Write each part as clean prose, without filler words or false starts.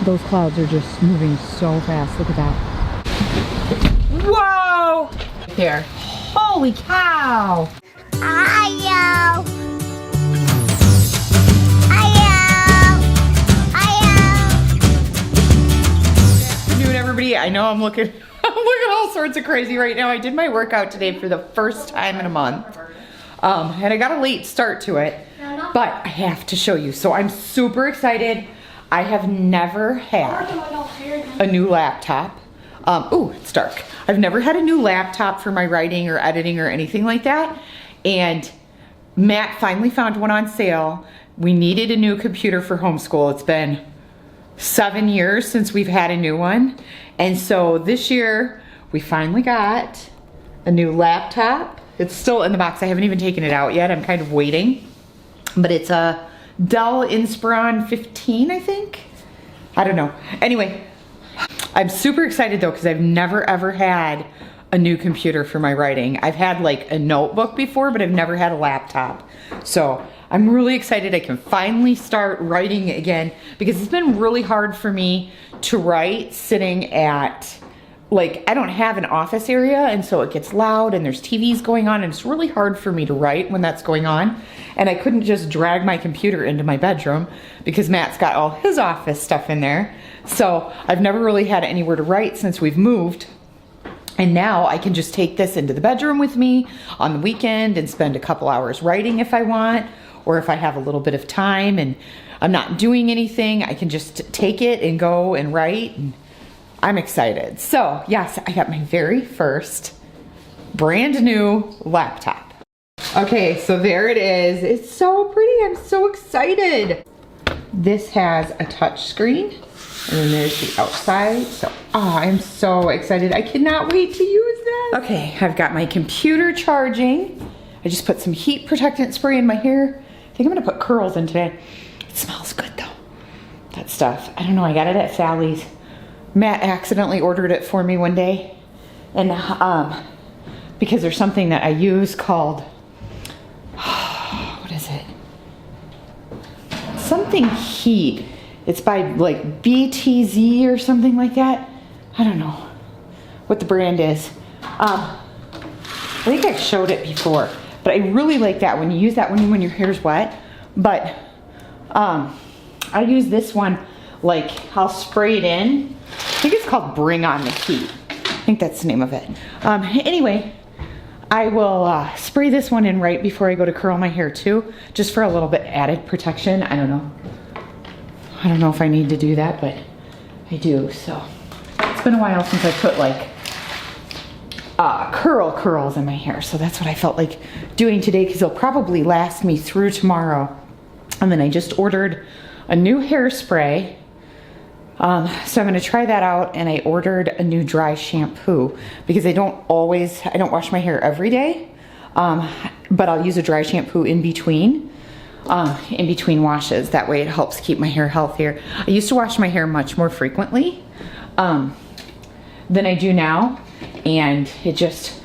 Those clouds are just moving so fast. Look at that. Whoa! There. Holy cow! Hi-yo! Good afternoon, everybody. I know I'm looking all sorts of crazy right now. I did my workout today for the first time in a month. And I got a late start to it, but I have to show you. So I'm super excited. I have never had a new laptop. Ooh, it's dark. I've never had a new laptop for my writing or editing or anything like that. And Matt finally found one on sale. We needed a new computer for homeschool. It's been 7 years since we've had a new one. And so this year we finally got a new laptop. It's still in the box. I haven't even taken it out yet. I'm kind of waiting. But it's a Dell Inspiron 15, I think. I don't know. Anyway, I'm super excited though because I've never ever had a new computer for my writing. I've had like a notebook before, but I've never had a laptop. So I'm really excited I can finally start writing again because it's been really hard for me to write sitting at, like, I don't have an office area, and so it gets loud and there's TVs going on and it's really hard for me to write when that's going on. And I couldn't just drag my computer into my bedroom because Matt's got all his office stuff in there. So I've never really had anywhere to write since we've moved. And now I can just take this into the bedroom with me on the weekend and spend a couple hours writing if I want, or if I have a little bit of time and I'm not doing anything, I can just take it and go and write. And I'm excited. So yes, I got my very first brand new laptop. Okay, so there it is. It's so pretty. I'm so excited. This has a touch screen and then there's the outside. So I'm so excited. I cannot wait to use this. Okay, I've got my computer charging. I just put some heat protectant spray in my hair. I think I'm gonna put curls in today. It smells good though, that stuff. I don't know, I got it at Sally's. Matt accidentally ordered it for me one day. And because there's something that I use called, what is it? Something heat. It's by like BTZ or something like that. I don't know what the brand is. I think I showed it before, but I really like that when you use that when your hair's wet. But I use this one, like I'll spray it in. I think it's called Bring On the Heat. I think that's the name of it. Anyway, I will spray this one in right before I go to curl my hair too, just for a little bit added protection. I don't know. I don't know if I need to do that, but I do. So it's been a while since I put like curls in my hair. So that's what I felt like doing today because it'll probably last me through tomorrow. And then I just ordered a new hairspray. So I'm gonna try that out, and I ordered a new dry shampoo because I don't wash my hair every day, but I'll use a dry shampoo in between washes. That way it helps keep my hair healthier. I used to wash my hair much more frequently than I do now, and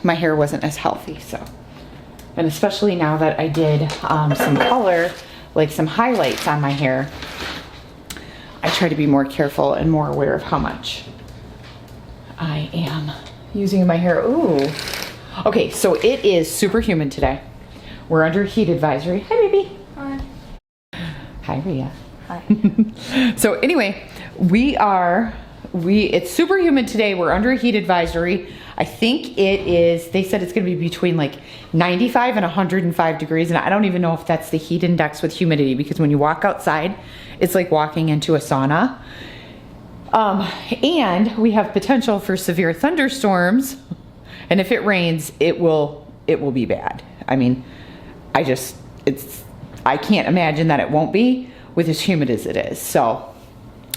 my hair wasn't as healthy. So, and especially now that I did some color, like some highlights on my hair, I try to be more careful and more aware of how much I am using in my hair. Ooh. Okay, so it is super humid today. We're under heat advisory. Hi, baby. Hi. Hi, Rhea. Hi. So anyway, it's super humid today. We're under a heat advisory. I think they said it's gonna be between like 95 and 105 degrees. And I don't even know if that's the heat index with humidity, because when you walk outside, it's like walking into a sauna. And we have potential for severe thunderstorms. And if it rains, it will be bad. I mean, I can't imagine that it won't be with as humid as it is. So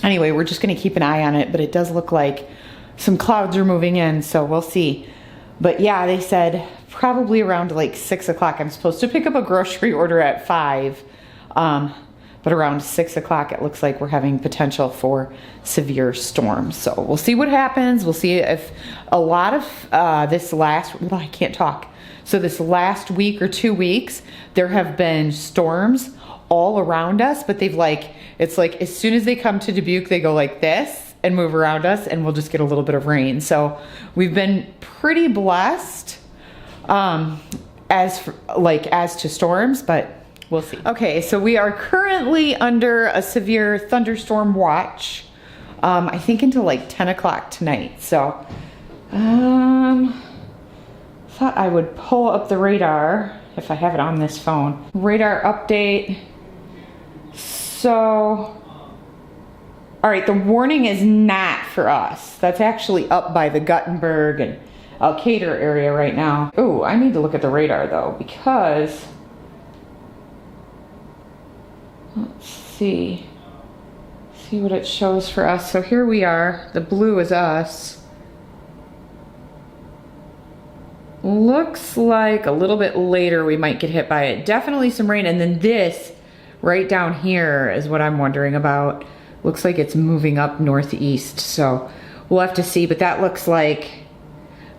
anyway, we're just gonna keep an eye on it, but it does look like some clouds are moving in, so we'll see. But yeah, they said probably around like 6 o'clock. I'm supposed to pick up a grocery order at 5. But around 6 o'clock, it looks like we're having potential for severe storms. So we'll see what happens. We'll see if a lot of this last week or 2 weeks, there have been storms all around us, but they've like, it's like as soon as they come to Dubuque, they go like this and move around us, and we'll just get a little bit of rain. So we've been pretty blessed as to storms, but we'll see. Okay, so we are currently under a severe thunderstorm watch. I think until like 10 o'clock tonight. So thought I would pull up the radar if I have it on this phone. Radar update. So, all right, the warning is not for us. That's actually up by the Guttenberg and Alcater area right now. Oh, I need to look at the radar though, because let's see what it shows for us. So here we are, the blue is us. Looks like a little bit later we might get hit by it. Definitely some rain, and then this right down here is what I'm wondering about. Looks like it's moving up northeast, so we'll have to see, but that looks like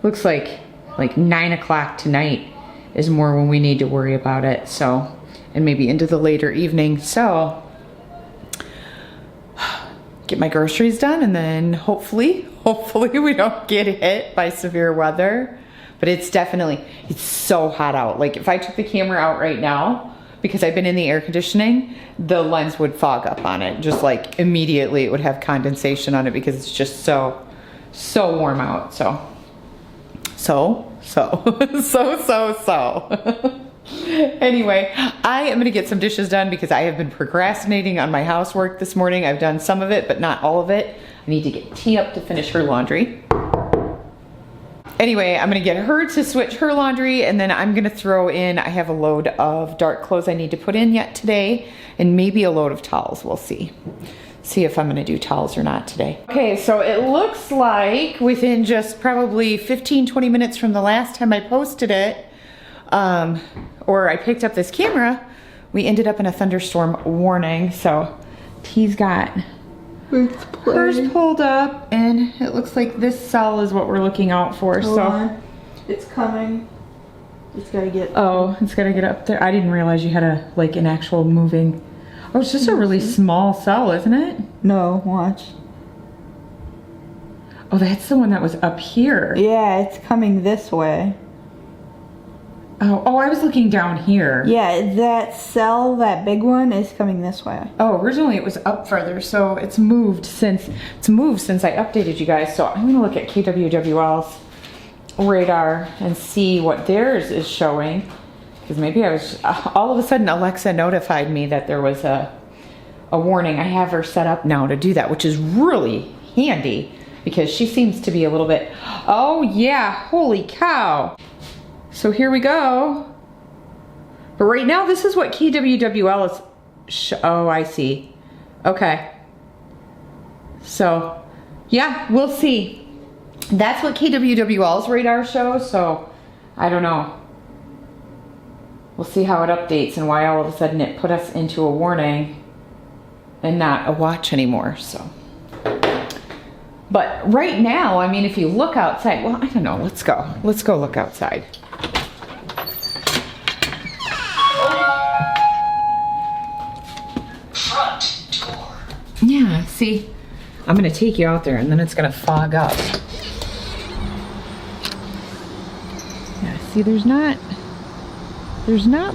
9 o'clock tonight is more when we need to worry about it. So, and maybe into the later evening. So get my groceries done, and then hopefully we don't get hit by severe weather. But it's so hot out. Like if I took the camera out right now, because I've been in the air conditioning, the lens would fog up on it. Just like immediately it would have condensation on it because it's just so warm out. So. Anyway, I am gonna get some dishes done because I have been procrastinating on my housework this morning. I've done some of it, but not all of it. I need to get T up to finish her laundry. Anyway, I'm gonna get her to switch her laundry, and then I'm gonna throw in, I have a load of dark clothes I need to put in yet today, and maybe a load of towels, we'll see. See if I'm gonna do towels or not today. Okay, so it looks like within just probably 15-20 minutes from the last time I posted it, or I picked up this camera, we ended up in a thunderstorm warning. So T's got hers pulled up, and it looks like this cell is what we're looking out for. Hold on. It's coming. It's gotta get. Oh, it's gotta get up there. I didn't realize you had an actual moving. Oh, it's just a really small cell, isn't it? No, watch. Oh, that's the one that was up here. Yeah, it's coming this way. Oh, I was looking down here. Yeah, that cell, that big one, is coming this way. Oh, originally it was up further, so it's moved since I updated you guys. So I'm gonna look at KWWL's radar and see what theirs is showing, because maybe I was all of a sudden Alexa notified me that there was a warning. I have her set up now to do that, which is really handy because she seems to be a little bit. Oh yeah, holy cow. So here we go. But right now, this is what KWWL is. Oh, I see. Okay. So, yeah, we'll see. That's what KWWL's radar shows, so I don't know. We'll see how it updates and why all of a sudden it put us into a warning and not a watch anymore, so. But right now, I mean, if you look outside, well, I don't know, let's go. Let's go look outside. Yeah, see, I'm gonna take you out there and then it's gonna fog up. Yeah, see, there's not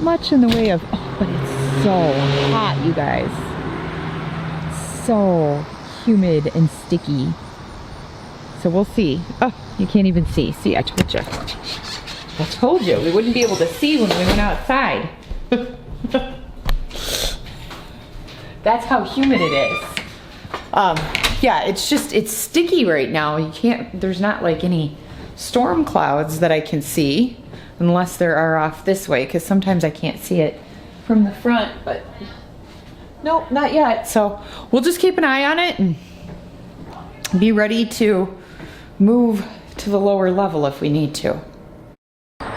much in the way of, oh, but it's so hot, you guys. So humid and sticky. So we'll see. Oh, you can't even see. See, I told you. I told you, we wouldn't be able to see when we went outside. That's how humid it is. Yeah, it's sticky right now. There's not like any storm clouds that I can see unless there are off this way, because sometimes I can't see it from the front, but nope, not yet. So we'll just keep an eye on it and be ready to move to the lower level if we need to.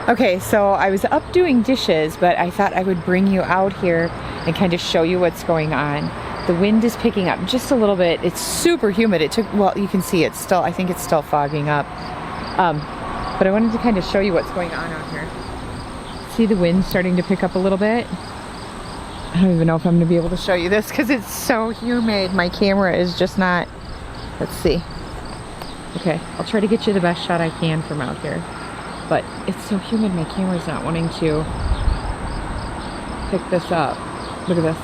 Okay, so I was up doing dishes, but I thought I would bring you out here and kind of show you what's going on. The wind is picking up just a little bit. It's super humid. Well, you can see it's still, I think it's still fogging up. But I wanted to kind of show you what's going on out here. See the wind starting to pick up a little bit? I don't even know if I'm gonna be able to show you this because it's so humid. My camera is just not, let's see. Okay, I'll try to get you the best shot I can from out here. But it's so humid, my camera's not wanting to pick this up. Look at this.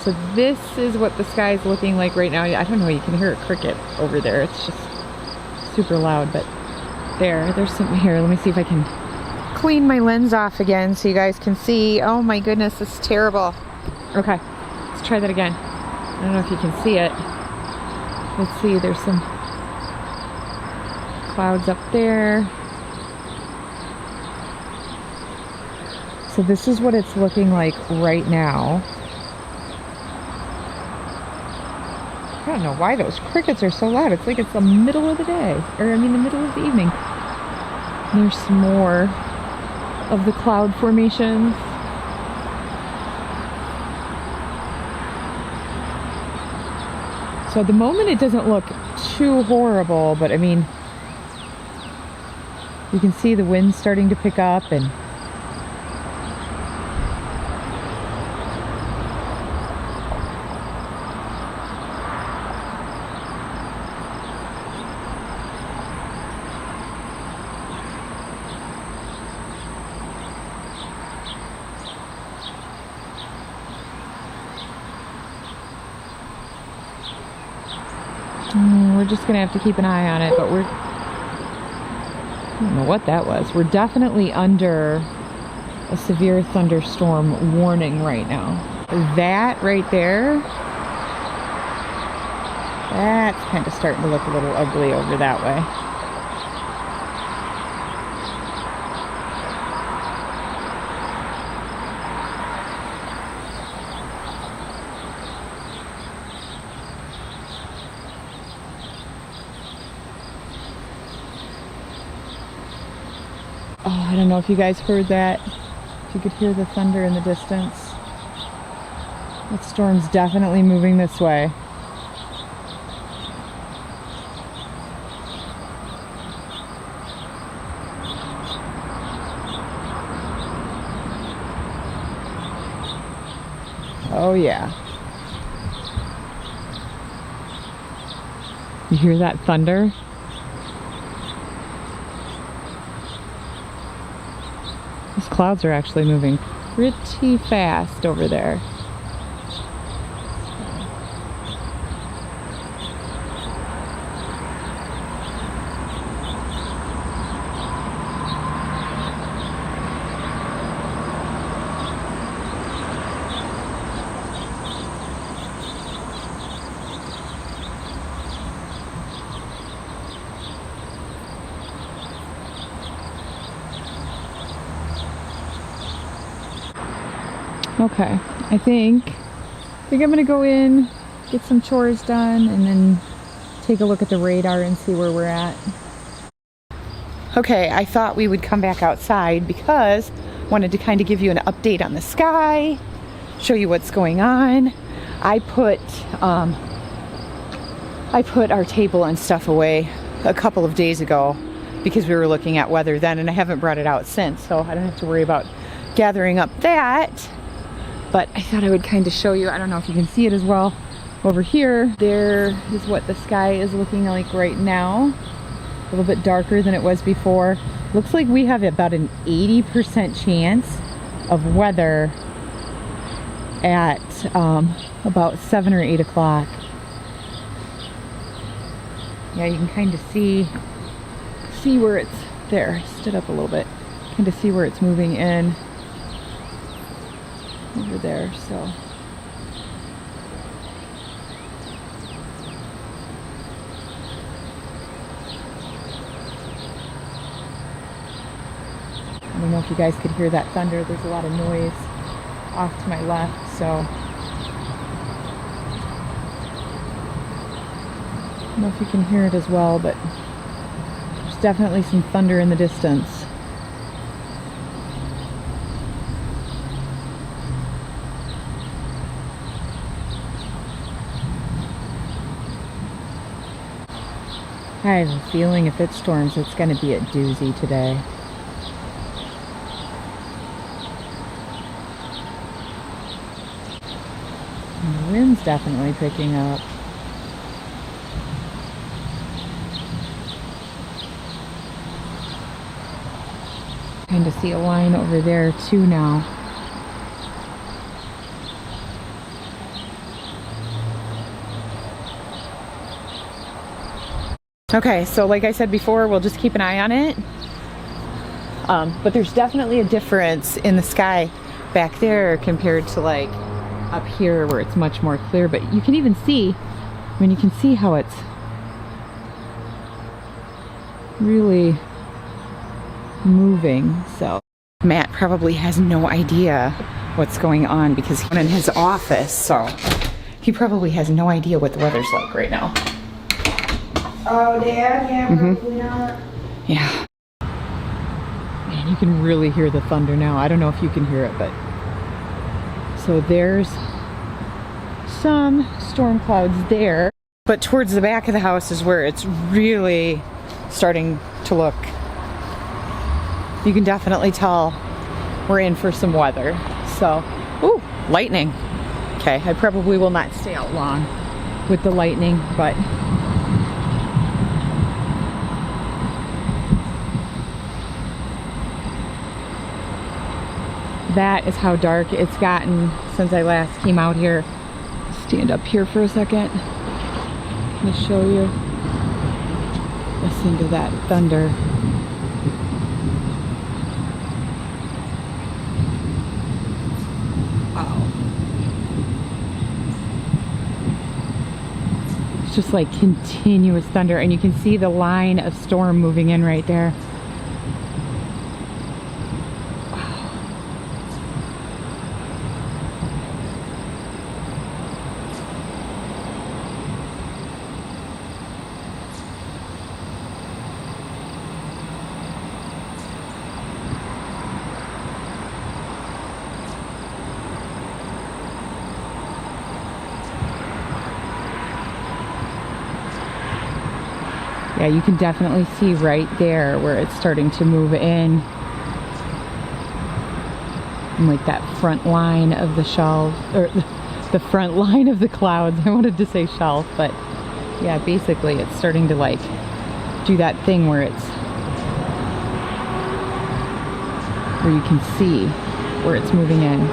So this is what the sky is looking like right now. I don't know, you can hear a cricket over there. It's just super loud, but there's something here. Let me see if I can clean my lens off again so you guys can see. Oh my goodness, this is terrible. Okay, let's try that again. I don't know if you can see it. Let's see, there's some clouds up there. So this is what it's looking like right now. I don't know why those crickets are so loud. It's like it's the middle of the day, or I mean the middle of the evening. And there's some more of the cloud formations. So at the moment it doesn't look too horrible, but I mean, you can see the wind starting to pick up and we're just gonna have to keep an eye on it, but I don't know what that was. We're definitely under a severe thunderstorm warning right now. That right there, that's kind of starting to look a little ugly over that way. Oh, I don't know if you guys heard that. If you could hear the thunder in the distance. That storm's definitely moving this way. Oh yeah. You hear that thunder? These clouds are actually moving pretty fast over there. Okay, I think I'm gonna go in, get some chores done, and then take a look at the radar and see where we're at. Okay, I thought we would come back outside because I wanted to kind of give you an update on the sky, show you what's going on. I put our table and stuff away a couple of days ago because we were looking at weather then, and I haven't brought it out since, so I don't have to worry about gathering up that. But I thought I would kind of show you, I don't know if you can see it as well, over here, there is what the sky is looking like right now. A little bit darker than it was before. Looks like we have about an 80% chance of weather at about 7 or 8 o'clock. Yeah, you can kind of see where it's, there, I stood up a little bit, kind of see where it's moving in. Over there, so I don't know if you guys could hear that thunder. There's a lot of noise off to my left, so I don't know if you can hear it as well, but there's definitely some thunder in the distance. I have a feeling if it storms, it's going to be a doozy today. definitely picking up. Kind of see a line over there too now. Okay, so like I said before, we'll just keep an eye on it. But there's definitely a difference in the sky back there compared to like up here where it's much more clear. But you can even see, I mean, you can see how it's really moving. So Matt probably has no idea what's going on because he's in his office, so he probably has no idea what the weather's like right now. Oh, Dad? Yeah, probably not. Yeah. Man, you can really hear the thunder now. I don't know if you can hear it, but so there's some storm clouds there, but towards the back of the house is where it's really starting to look. You can definitely tell we're in for some weather. So, ooh, lightning. Okay, I probably will not stay out long with the lightning, but that is how dark it's gotten since I last came out here. Stand up here for a second. Let me show you. Listen to that thunder. Wow. It's just like continuous thunder, and you can see the line of storm moving in right there. Yeah, you can definitely see right there where it's starting to move in. And like that front line of the shelf, or the front line of the clouds. I wanted to say shelf, but yeah, basically it's starting to like do that thing where it's, where you can see where it's moving in.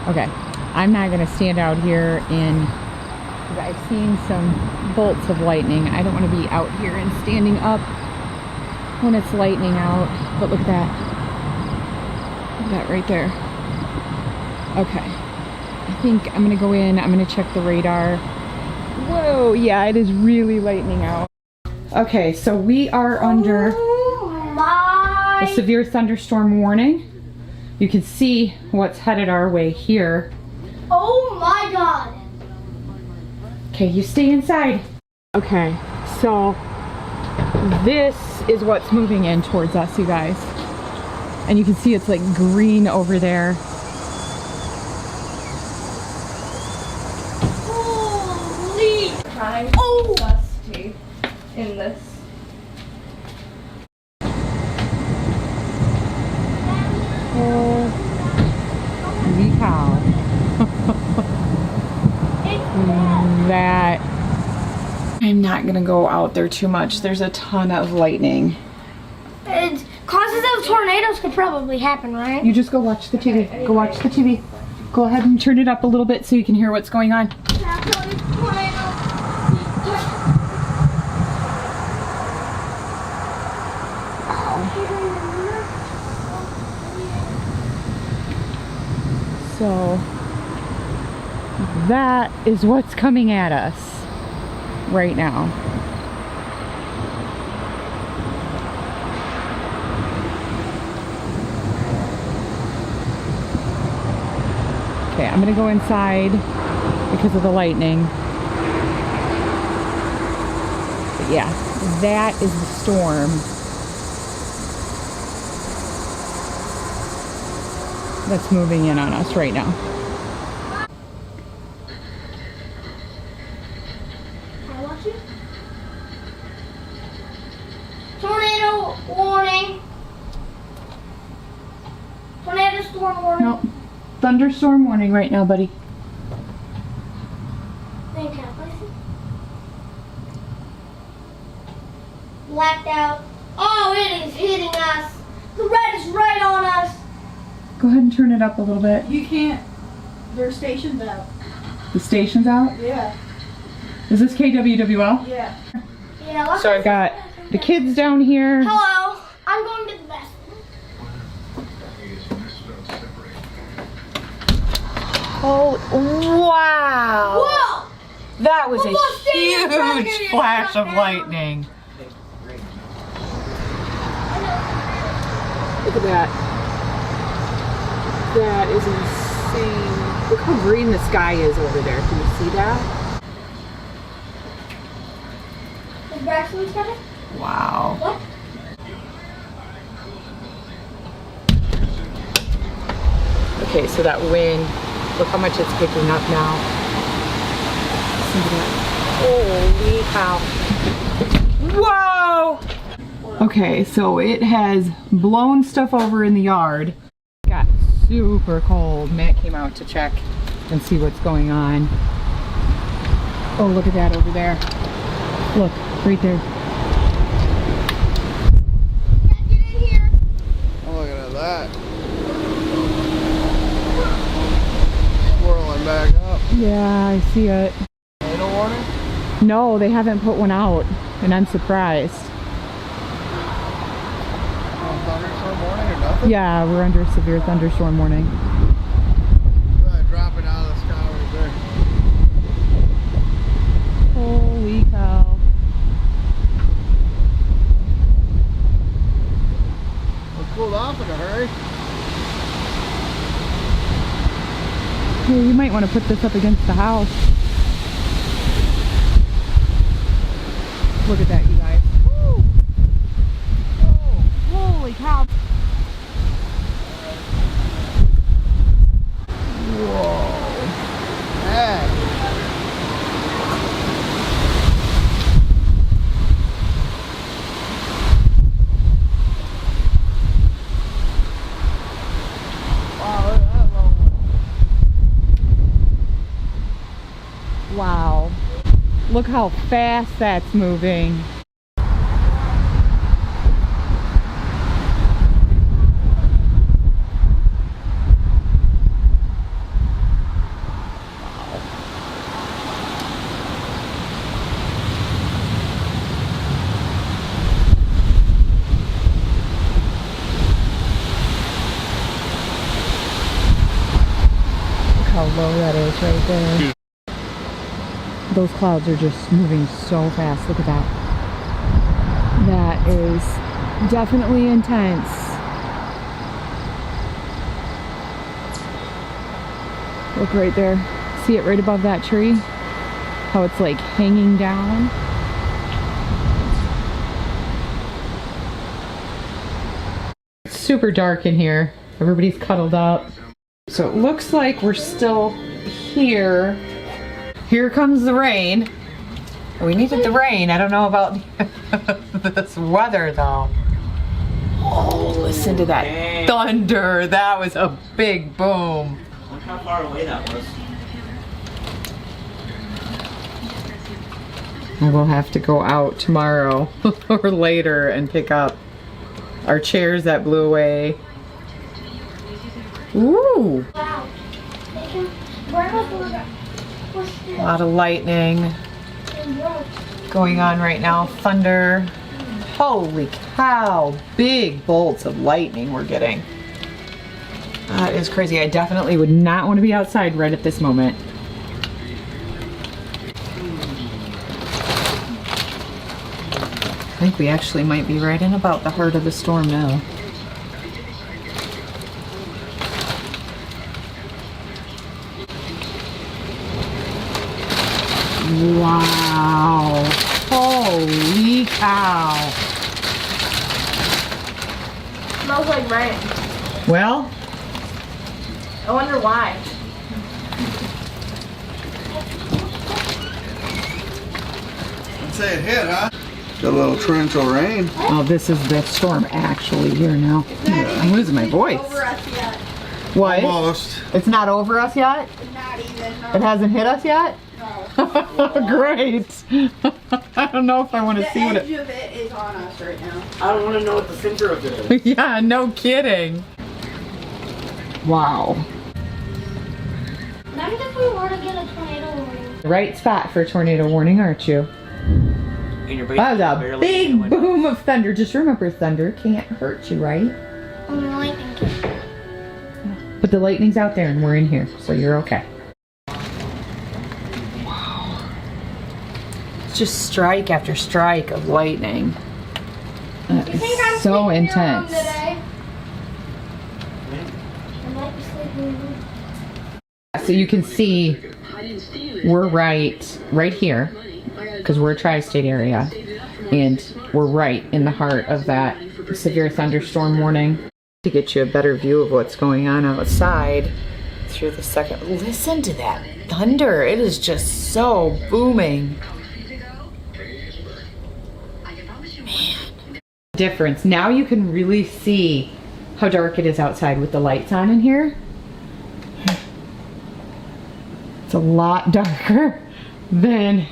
Okay, I'm not going to stand out here because I've seen some bolts of lightning. I don't want to be out here and standing up when it's lightning out. But look at that. Look at that right there. Okay, I think I'm going to go in. I'm going to check the radar. Whoa, yeah, it is really lightning out. Okay, so we are under a severe thunderstorm warning. You can see what's headed our way here. Oh my god! Okay, you stay inside. Okay, so this is what's moving in towards us, you guys. And you can see it's like green over there. Holy! Oh! Dusty in this. Holy cow. That. I'm not gonna go out there too much. There's a ton of lightning. It's causes of tornadoes could probably happen, right? You just go watch the TV. Go watch the TV. Go ahead and turn it up a little bit so you can hear what's going on. So that is what's coming at us right now. Okay, I'm gonna go inside because of the lightning. But yeah, that is the storm. That's moving in on us right now. Can I watch you? Tornado warning. Tornado storm warning. Nope. Thunderstorm warning right now, buddy. Then can I place it? Blacked out. Oh, it is hitting us. The red is right on us. Go ahead and turn it up a little bit. You can't. Their station's out. The station's out? Yeah. Is this KWWL? Yeah. Yeah, let's So I've got the kids down here. Hello. I'm going to the best. Oh, wow. Whoa! That was Almost a stayed in front of huge you. flash of Down. lightning. Look at that. That is insane. Look how green the sky is over there. Can you see that? Is Braxen coming? Wow. What? Okay, so that wind, look how much it's picking up now. Listen to that. Holy cow. Whoa! Okay, so it has blown stuff over in the yard. It got super cold. Matt came out to check and see what's going on. Oh, look at that over there. Look, right there. Get in here. I'm looking at that. Swirling back up. Yeah, I see it. Tornado warning? No, they haven't put one out, and I'm surprised. Thunderstorm warning or nothing? Yeah, we're under severe thunderstorm warning. Dropping out of the sky right there. Holy cow. We're cooled off in a hurry. Hey, you might want to put this up against the house. Look at that, you guys. Woo! Oh, holy cow. Whoa. Hey. Wow, look at that low one. Wow. Look how fast that's moving. How low that is right there. Those clouds are just moving so fast. Look at that. That is definitely intense. Look right there. See it right above that tree? How it's like hanging down. It's super dark in here. Everybody's cuddled up. So it looks like we're still here. Here comes the rain. We needed the rain. I don't know about this weather though. Oh, listen to that thunder. That was a big boom. Look how far away that was. We'll have to go out tomorrow or later and pick up our chairs that blew away. Ooh. Wow. A lot of lightning going on right now. Thunder. Holy cow. Big bolts of lightning we're getting. That is crazy. I definitely would not want to be outside right at this moment. I think we actually might be right in about the heart of the storm now. Wow. Holy cow. Smells like rain. Well, I wonder why. I'd say it hit, huh? Got a little torrential rain. oh, this is the storm actually here now. I'm losing my voice. Over us yet. What? Almost. It's not over us yet? Not even. It hasn't hit us yet? No. Great. I don't know if I want to see what edge it... of it is on us right now. I don't want to know what the center of it is. Yeah, no kidding. Wow. Imagine if we were to get a tornado warning. Right spot for a tornado warning, aren't you? And your That was a barely big in the window. boom of thunder. Just remember, thunder can't hurt you, right? Only lightning can. But the lightning's out there and we're in here, so you're okay. It's just strike after strike of lightning. That You think I'm is so sleeping your room intense. today? I might be sleeping. So you can see we're right here because we're a tri-state area, and we're right in the heart of that severe thunderstorm warning. To get you a better view of what's going on outside through the second. Listen to that thunder. It is just so booming. Man. Difference. Now you can really see how dark it is outside with the lights on in here. It's a lot darker than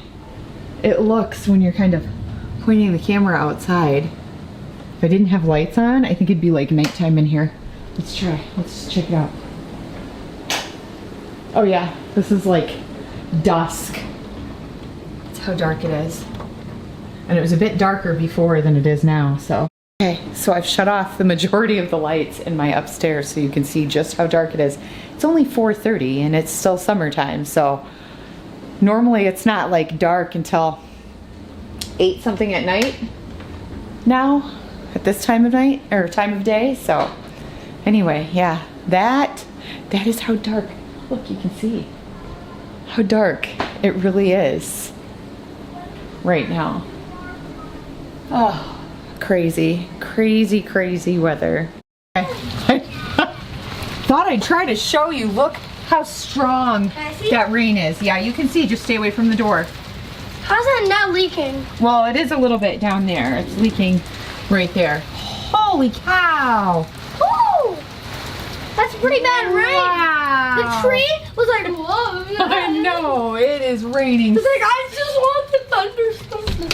it looks when you're kind of pointing the camera outside. If I didn't have lights on, I think it'd be like nighttime in here. Let's try. Let's check it out. Oh yeah, this is like dusk. That's how dark it is. And it was a bit darker before than it is now, so. Okay, so I've shut off the majority of the lights in my upstairs so you can see just how dark it is. It's only 4:30 and it's still summertime, so normally it's not like dark until 8 something at night now at this time of night or time of day. So anyway, yeah, that is how dark. Look, you can see how dark it really is right now. Oh, crazy, crazy, crazy weather. I thought I'd try to show you. Look how strong that rain is. Yeah, you can see. Just stay away from the door. How's that not leaking? Well, it is a little bit down there. It's leaking right there. Holy cow! Woo! That's pretty bad rain. Wow! The tree was like, whoa. I know, it is raining. It's like, I just want the thunderstorm.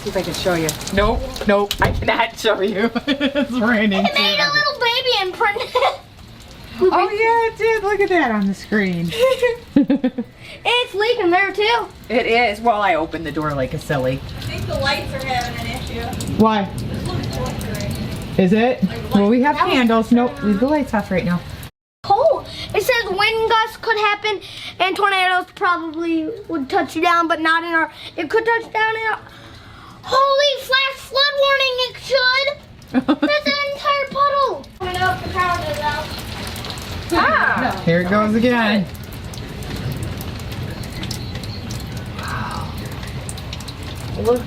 See if I can show you. Nope, I cannot show you. It's raining. It made a little baby imprint. Oh yeah, it did. Look at that on the screen. It's leaking there too. It is. Well, I opened the door like a silly. I think the lights are having an issue. Why? This looks flickering. Is it? Well, we have candles. Nope, leave the lights off right now. Cold. It says wind gusts could happen and tornadoes probably would touch you down, but not in our. It could touch down in our. Holy flash flood warning! It should. That's an entire puddle. Coming up, the power is out. Ah! Here it goes again. Look.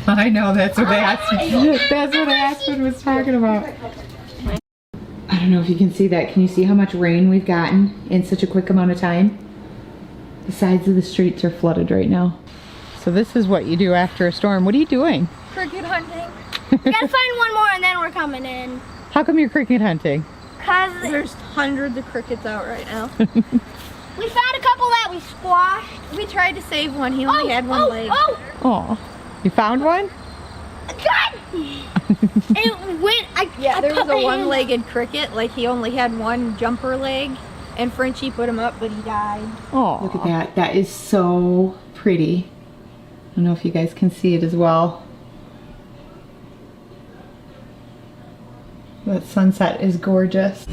I know, that's what Aspen was talking about. I don't know if you can see that. Can you see how much rain we've gotten in such a quick amount of time? The sides of the streets are flooded right now. So this is what you do after a storm. What are you doing? Cricket hunting. We gotta find one more and then we're coming in. How come you're cricket hunting? Cause There's hundreds of crickets out right now. we found a couple that we squashed. We tried to save one. He only had one leg. Oh, you found one? God! It went. Yeah, I there was put my a hand- one-legged cricket. Like he only had one jumper leg, and Frenchie put him up, but he died. Oh, look at that. That is so pretty. I don't know if you guys can see it as well. That sunset is gorgeous.